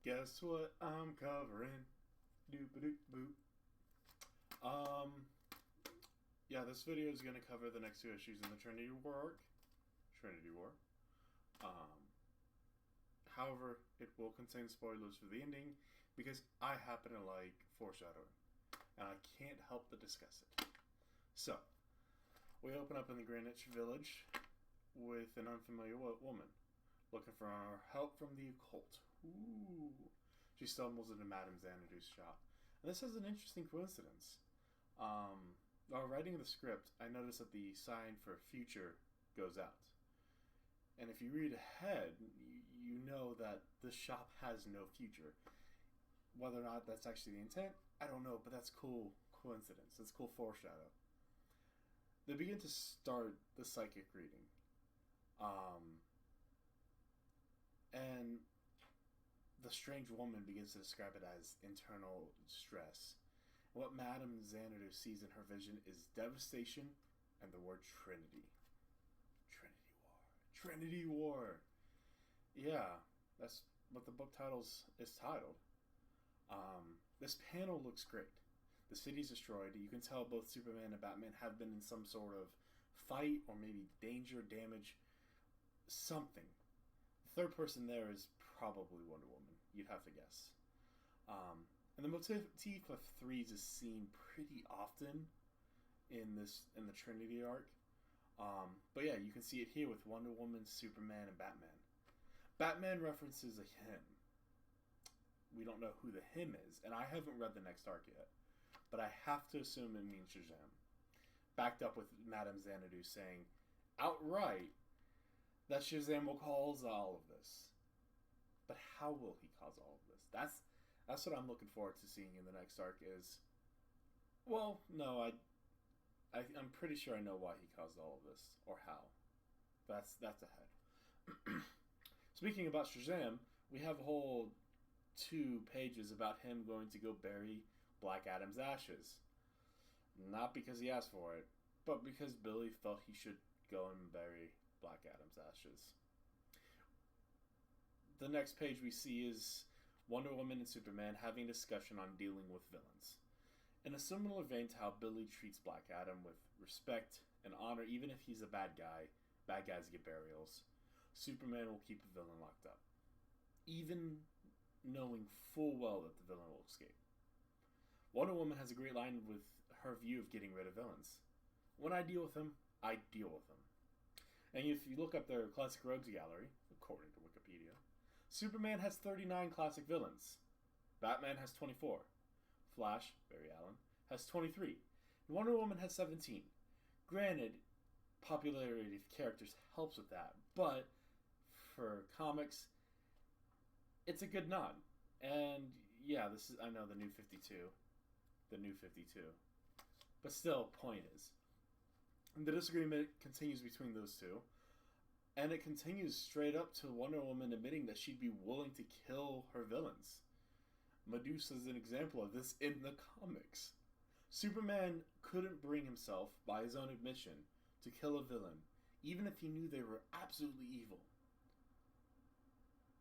Guess what I'm covering? Doop a doop boop. Um, yeah, this video is going to cover the next two issues in the Trinity War arc. Trinity War. Um, However, it will contain spoilers for the ending because I happen to like foreshadowing, and I can't help but discuss it. So, we open up in the Greenwich Village with an unfamiliar woman looking for help from the occult. Ooh. She stumbles into Madame Xanadu's shop. And this is an interesting coincidence. While writing the script, I noticed that the sign for future goes out. And if you read ahead, you know that the shop has no future. Whether or not that's actually the intent, I don't know, but that's cool coincidence. That's cool foreshadow. They begin to start the psychic reading. Um, and the strange woman begins to describe it as internal stress. What Madame Xanadu sees in her vision is devastation and the word Trinity. Trinity War. Trinity War! Yeah, that's what the book is titled. This panel looks great. The city's destroyed. You can tell both Superman and Batman have been in some sort of fight or maybe danger, damage, something. The third person there is probably Wonder Woman. You'd have to guess. And the motif of threes is seen pretty often in the Trinity arc. But yeah, you can see it here with Wonder Woman, Superman, and Batman. Batman references a hymn. We don't know who the hymn is, and I haven't read the next arc yet, but I have to assume it means Shazam. Backed up with Madame Xanadu saying outright that Shazam will cause all of this. But how will he cause all of this? That's what I'm looking forward to seeing in the next arc is... Well, no, I'm pretty sure I know why he caused all of this, or how. That's ahead. Speaking about Shazam, we have a whole 2 pages about him going to go bury Black Adam's ashes. Not because he asked for it, but because Billy felt he should go and bury Black Adam's ashes. The next page we see is Wonder Woman and Superman having a discussion on dealing with villains. In a similar vein to how Billy treats Black Adam with respect and honor, even if he's a bad guys get burials. Superman will keep a villain locked up, even knowing full well that the villain will escape. Wonder Woman has a great line with her view of getting rid of villains. When I deal with them, I deal with them. And if you look up their classic rogues gallery, according to Wikipedia, Superman has 39 classic villains. Batman has 24. Flash, Barry Allen, has 23. And Wonder Woman has 17. Granted, popularity of characters helps with that, but for comics, it's a good nod. And yeah, this is, I know, the new 52. The new 52. But still, point is, the disagreement continues between those two. And it continues straight up to Wonder Woman admitting that she'd be willing to kill her villains. Medusa is an example of this in the comics. Superman couldn't bring himself, by his own admission, to kill a villain, even if he knew they were absolutely evil.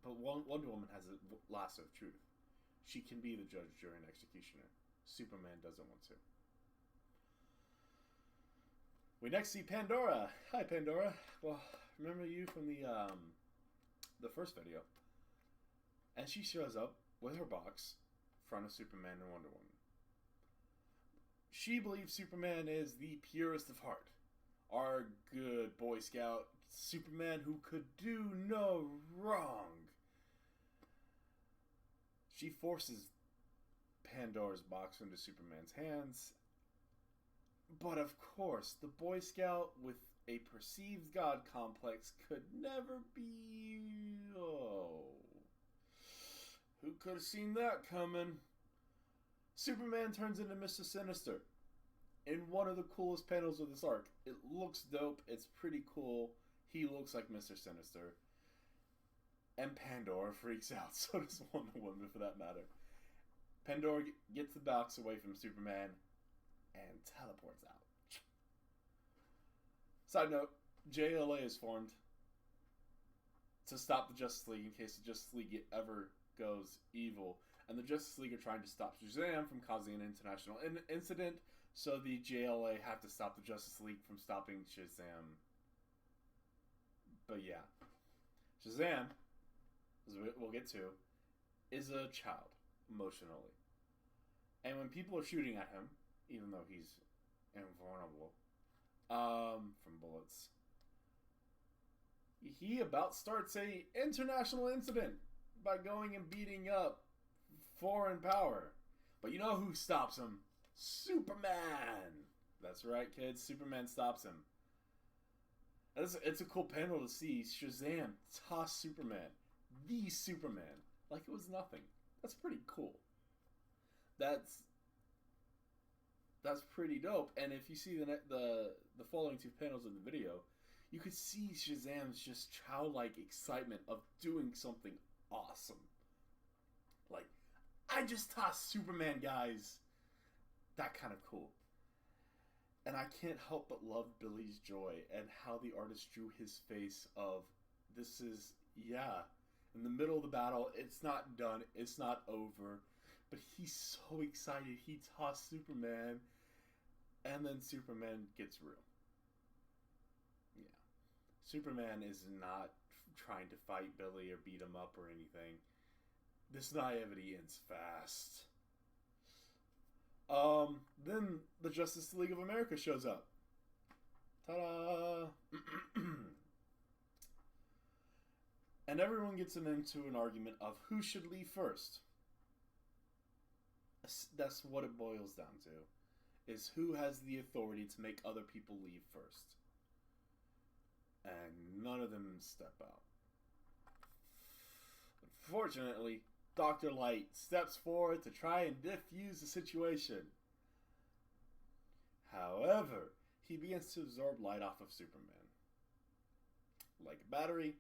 But Wonder Woman has a lasso of truth. She can be the judge, jury, and executioner. Superman doesn't want to. We next see Pandora. Hi, Pandora. Well, remember you from the first video. And she shows up with her box in front of Superman and Wonder Woman. She believes Superman is the purest of heart. Our good Boy Scout Superman who could do no wrong. She forces Pandora's box into Superman's hands. But of course, the Boy Scout with a perceived God complex could never be... Oh. Who could have seen that coming? Superman turns into Mr. Sinister in one of the coolest panels of this arc. It looks dope. It's pretty cool. He looks like Mr. Sinister. And Pandora freaks out. So does Wonder Woman, for that matter. Pandora gets the box away from Superman and teleports out. Side note, JLA is formed to stop the Justice League in case the Justice League ever goes evil, and the Justice League are trying to stop Shazam from causing an international incident, so the JLA have to stop the Justice League from stopping Shazam. But yeah, Shazam, as we'll get to, is a child, emotionally. And when people are shooting at him, even though he's invulnerable from bullets, he about starts a international incident by going and beating up foreign power. But you know who stops him? Superman! That's right, kids. Superman stops him. It's a cool panel to see Shazam toss Superman, the Superman, like it was nothing. That's pretty cool. That's pretty dope. And if you see the following two panels of the video, you could see Shazam's just childlike excitement of doing something awesome. Like, I just tossed Superman, guys. That kind of cool. And I can't help but love Billy's joy and how the artist drew his face of, this is, yeah, in the middle of the battle, it's not done, it's not over, but he's so excited he tossed Superman, and then Superman gets real. Yeah. Superman is not trying to fight Billy or beat him up or anything. This naivety ends fast. Then the Justice League of America shows up. Ta-da! And everyone gets into an argument of who should leave first. That's what it boils down to. Is who has the authority to make other people leave first. And none of them step out. Unfortunately, Dr. Light steps forward to try and defuse the situation. However, he begins to absorb light off of Superman. Like a battery.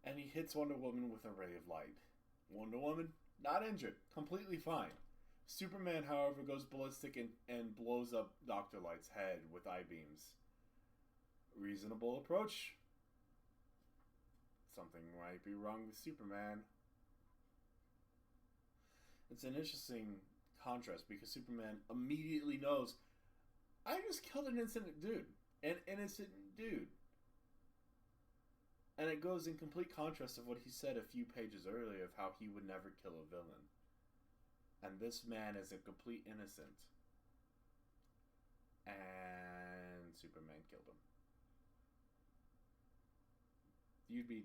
And he hits Wonder Woman with a ray of light. Wonder Woman, not injured, completely fine. Superman, however, goes ballistic and blows up Dr. Light's head with I-beams. Reasonable approach. Something might be wrong with Superman. It's an interesting contrast because Superman immediately knows, I just killed an innocent dude. An innocent dude. And it goes in complete contrast of what he said a few pages earlier of how he would never kill a villain. And this man is a complete innocent. And Superman killed him. You'd be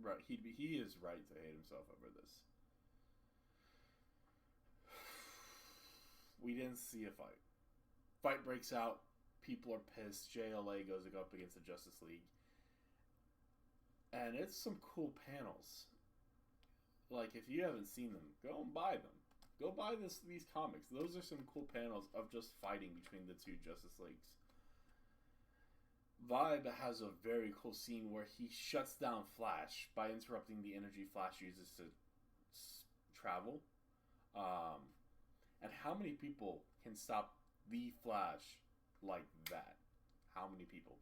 right. He is right to hate himself over this. We didn't see a fight. Fight breaks out. People are pissed. JLA goes up against the Justice League. And it's some cool panels. Like, if you haven't seen them, go and buy them. Go buy these comics. Those are some cool panels of just fighting between the two Justice Leagues. Vibe has a very cool scene where he shuts down Flash by interrupting the energy Flash uses to travel. And how many people can stop the Flash like that? How many people?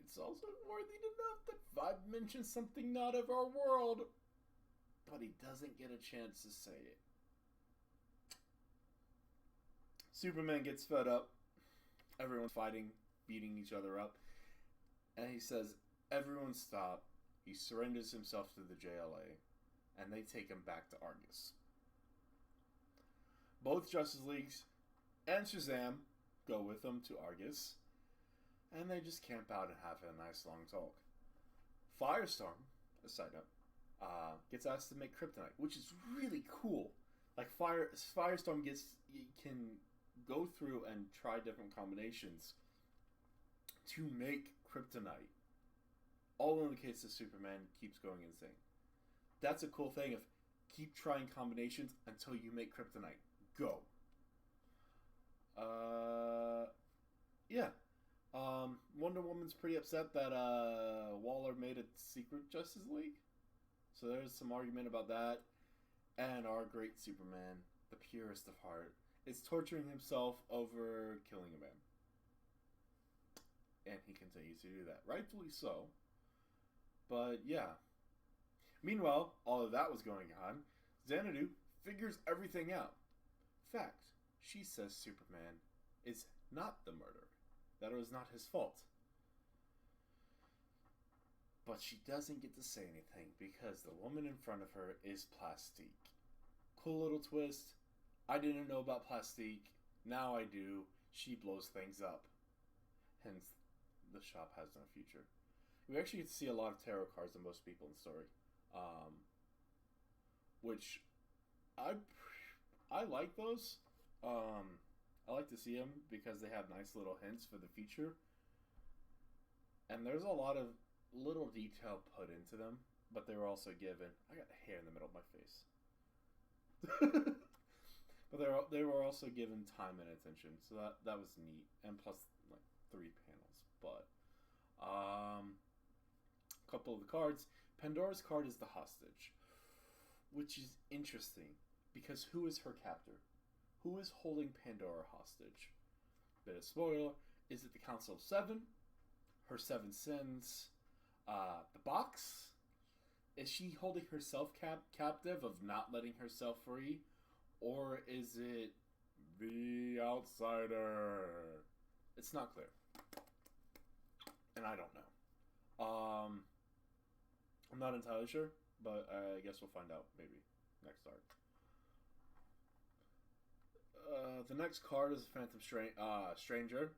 It's also worthy to note that Vibe mentions something not of our world, but he doesn't get a chance to say it. Superman gets fed up. Everyone's fighting, beating each other up. And he says, everyone stop. He surrenders himself to the JLA. And they take him back to Argus. Both Justice Leagues and Shazam go with him to Argus. And they just camp out and have a nice long talk. Firestorm, a side note, gets asked to make kryptonite, which is really cool. Like Firestorm can go through and try different combinations to make kryptonite. All in the case of Superman keeps going insane. That's a cool thing of keep trying combinations until you make kryptonite. Go. Yeah. Wonder Woman's pretty upset that Waller made a secret Justice League. So there's some argument about that. And our great Superman, the purest of heart, is torturing himself over killing a man. And he continues to do that. Rightfully so. But yeah. Meanwhile, all of that was going on. Xanadu figures everything out. Fact, she says Superman is not the murderer, that it was not his fault. But she doesn't get to say anything because the woman in front of her is Plastique. Cool little twist. I didn't know about Plastique. Now I do. She blows things up. Hence, the shop has no future. We actually get to see a lot of tarot cards than most people in the story. Which I like those. I like to see them because they have nice little hints for the future. And there's a lot of little detail put into them, but they were also given. I got hair in the middle of my face. But they were also given time and attention, so that was neat. And plus, like 3 panels. But a couple of the cards. Pandora's card is the hostage, which is interesting because who is her captor? Who is holding Pandora hostage? Bit of spoiler: is it the Council of Seven? Her 7 sins? The box? Is she holding herself captive of not letting herself free? Or is it the outsider? It's not clear. And I don't know. I'm not entirely sure, but I guess we'll find out maybe next arc. The next card is Phantom Stranger,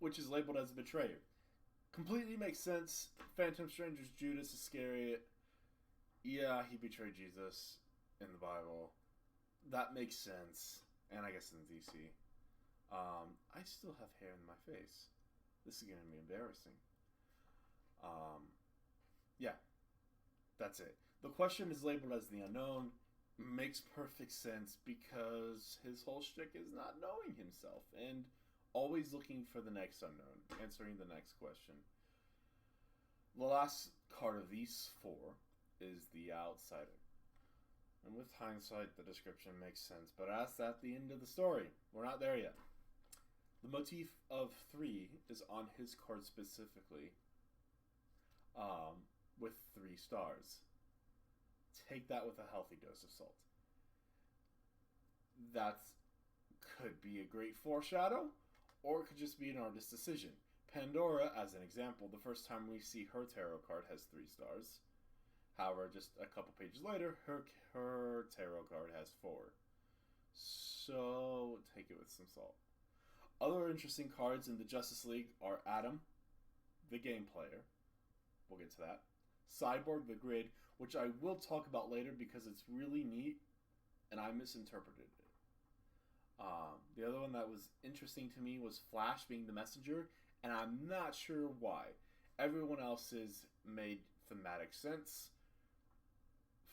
which is labeled as a betrayer. Completely makes sense. Phantom Stranger's Judas Iscariot. Yeah, he betrayed Jesus in the Bible. That makes sense. And I guess in DC. I still have hair in my face. This is going to be embarrassing. Yeah. That's it. The question is labeled as the unknown. Makes perfect sense because his whole shtick is not knowing himself and always looking for the next unknown, answering the next question. The last card of these 4 is the outsider. And with hindsight, the description makes sense, but that's at the end of the story. We're not there yet. The motif of 3 is on his card specifically, with 3 stars. Take that with a healthy dose of salt. That could be a great foreshadow, or it could just be an artist's decision. Pandora, as an example, the first time we see her tarot card has 3 stars. However, just a couple pages later, her tarot card has 4. So, take it with some salt. Other interesting cards in the Justice League are Atom, the game player. We'll get to that. Cyborg, the grid, which I will talk about later because it's really neat, and I misinterpreted it. The other one that was interesting to me was Flash being the messenger, and I'm not sure why. Everyone else's made thematic sense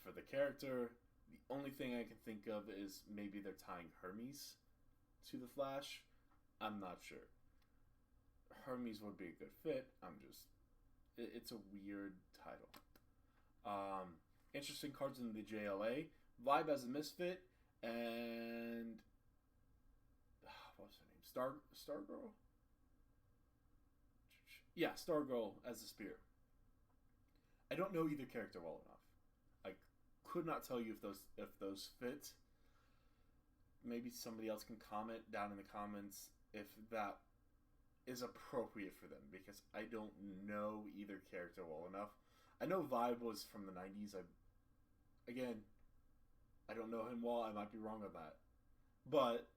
for the character. The only thing I can think of is maybe they're tying Hermes to the Flash. I'm not sure. Hermes would be a good fit. It's a weird title. Interesting cards in the JLA. Vibe as a misfit, and what was her name? Stargirl? Yeah, Stargirl as a spear. I don't know either character well enough. I could not tell you if those fit. Maybe somebody else can comment down in the comments if that is appropriate for them, because I don't know either character well enough. I know Vibe was from the 90s. I don't know him well. I might be wrong on that. But,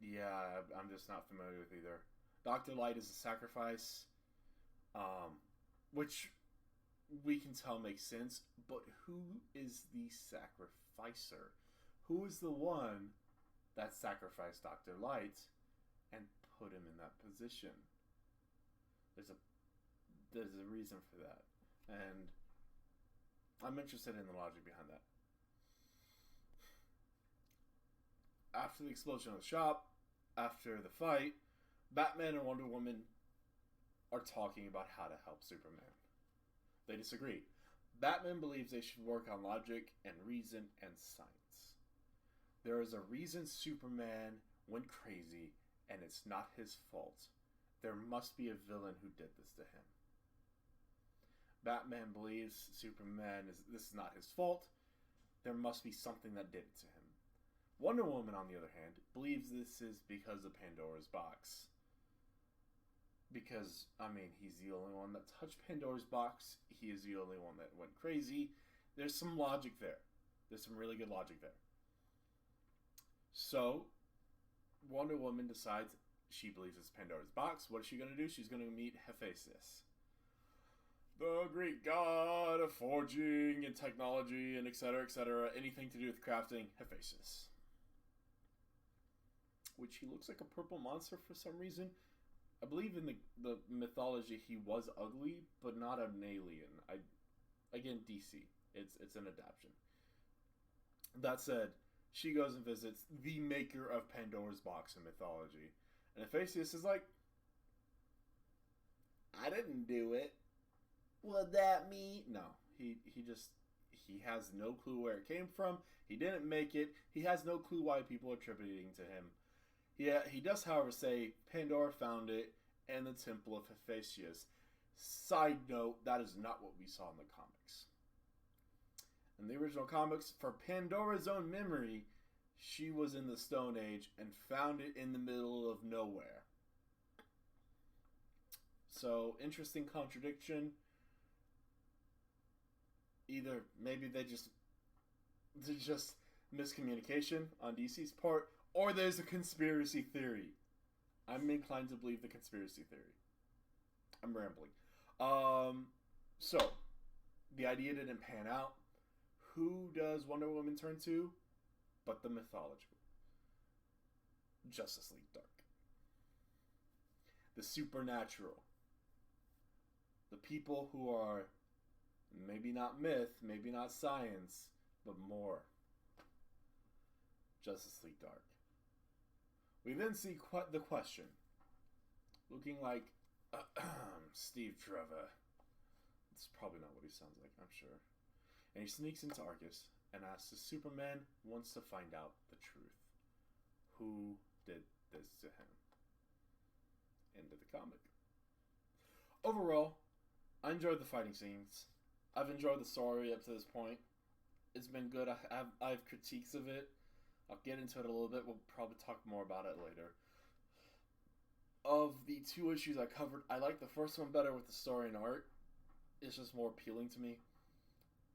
yeah, I'm just not familiar with either. Dr. Light is a sacrifice, which we can tell makes sense, but who is the sacrificer? Who is the one that sacrificed Dr. Light and put him in that position? There's a reason for that, and I'm interested in the logic behind that. After the explosion of the shop, after the fight, Batman and Wonder Woman are talking about how to help Superman. They disagree. Batman believes they should work on logic and reason and science. There is a reason Superman went crazy, and it's not his fault. There must be a villain who did this to him. Batman believes Superman this is not his fault. There must be something that did it to him. Wonder Woman, on the other hand, believes this is because of Pandora's box. Because, he's the only one that touched Pandora's box. He is the only one that went crazy. There's some logic there. There's some really good logic there. So, Wonder Woman decides she believes it's Pandora's box. What is she going to do? She's going to meet Hephaestus, the Greek god of forging and technology and etc., etc. Anything to do with crafting, Hephaestus. Which he looks like a purple monster for some reason. I believe in the mythology he was ugly, but not an alien. Again, DC. It's an adaptation. That said, she goes and visits the maker of Pandora's box in mythology. And Hephaestus is like, I didn't do it. Would that me? No. He has no clue where it came from. He didn't make it. He has no clue why people are attributing to him. He does, however, say Pandora found it in the Temple of Hephaestus. Side note, that is not what we saw in the comics. In the original comics, for Pandora's own memory, she was in the Stone Age and found it in the middle of nowhere. So, interesting contradiction. Either maybe there's just miscommunication on DC's part, or there's a conspiracy theory. I'm inclined to believe the conspiracy theory. I'm rambling. So, the idea didn't pan out. Who does Wonder Woman turn to? But the mythology. Justice League Dark. The supernatural. The people who are maybe not myth, maybe not science, but more. Justice League Dark. We then see the Question, looking like Steve Trevor. It's probably not what he sounds like, I'm sure. And he sneaks into Argus and asks if Superman wants to find out the truth. Who did this to him? End of the comic. Overall, I enjoyed the fighting scenes. I've enjoyed the story up to this point. It's been good. I have critiques of it. I'll get into it a little bit. We'll probably talk more about it later. Of the two issues I covered, I like the first one better with the story and art. It's just more appealing to me.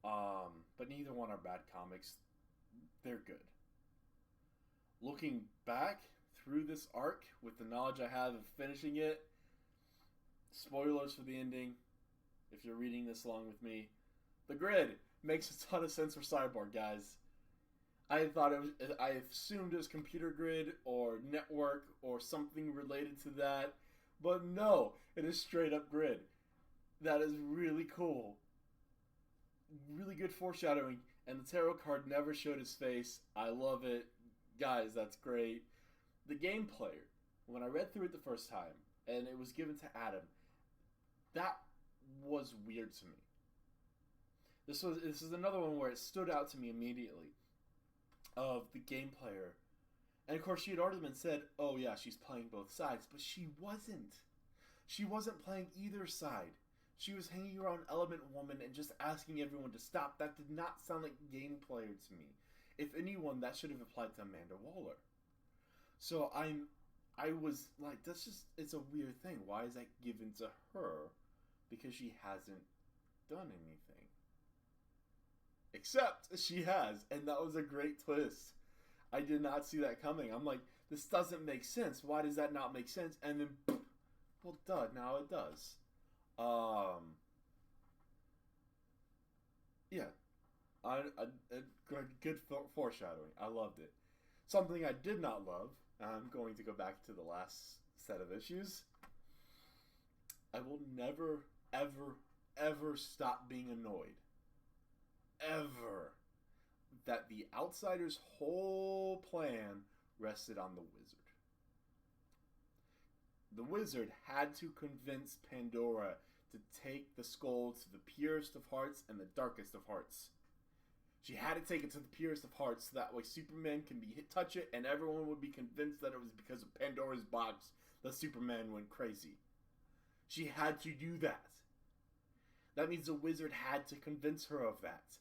But neither one are bad comics. They're good. Looking back through this arc with the knowledge I have of finishing it, spoilers for the ending, if you're reading this along with me, the grid makes a ton of sense for Cyborg, guys. I assumed it was computer grid or network or something related to that, but no, it is straight up grid. That is really cool. Really good foreshadowing, and the tarot card never showed his face. I love it. Guys, that's great. The game player, when I read through it the first time, and it was given to Adam, that was weird to me. This is another one where it stood out to me immediately. Of the game player. And of course she had already been said, oh yeah, she's playing both sides, but she wasn't. She wasn't playing either side. She was hanging around Element Woman and just asking everyone to stop. That did not sound like game player to me. If anyone, that should have applied to Amanda Waller. So I was like, it's a weird thing. Why is that given to her? Because she hasn't done anything. Except she has, and that was a great twist. I did not see that coming. I'm like, this doesn't make sense. Why does that not make sense? And then, well, duh, now it does. Yeah, good foreshadowing. I loved it. Something I did not love. I'm going to go back to the last set of issues. I will never, ever, ever stop being annoyed. Ever. That the Outsider's whole plan rested on the Wizard. The Wizard had to convince Pandora to take the skull to the purest of hearts and the darkest of hearts. She had to take it to the purest of hearts so that way Superman can touch it and everyone would be convinced that it was because of Pandora's box that Superman went crazy. She had to do that. That means the wizard had to convince her of that.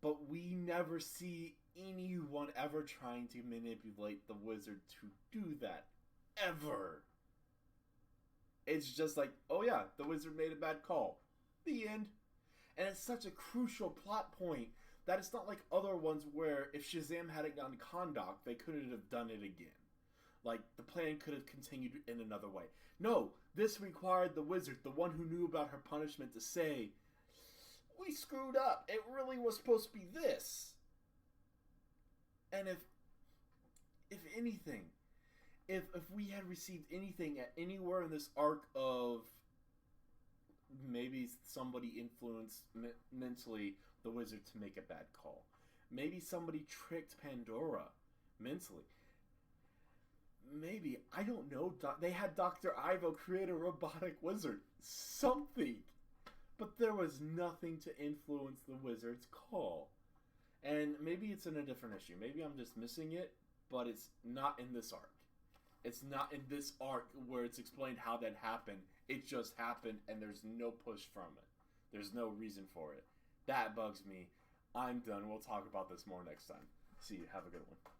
But we never see anyone ever trying to manipulate the wizard to do that. Ever. It's just like, oh yeah, the wizard made a bad call. The end. And it's such a crucial plot point that it's not like other ones where if Shazam hadn't gotten Kahndaq, they couldn't have done it again. Like, the plan could have continued in another way. No, this required the wizard, the one who knew about her punishment, to say, we screwed up. It really was supposed to be this. And if anything, if we had received anything at anywhere in this arc of maybe somebody influenced mentally the wizard to make a bad call, maybe somebody tricked Pandora mentally, maybe, I don't know, they had Dr. Ivo create a robotic wizard, something, but there was nothing to influence the wizard's call. And maybe it's in a different issue, maybe I'm just missing it, but it's not in this arc. It's not in this arc where it's explained how that happened. It just happened and there's no push from it. There's no reason for it. That bugs me. I'm done. We'll talk about this more next time. See you. Have a good one.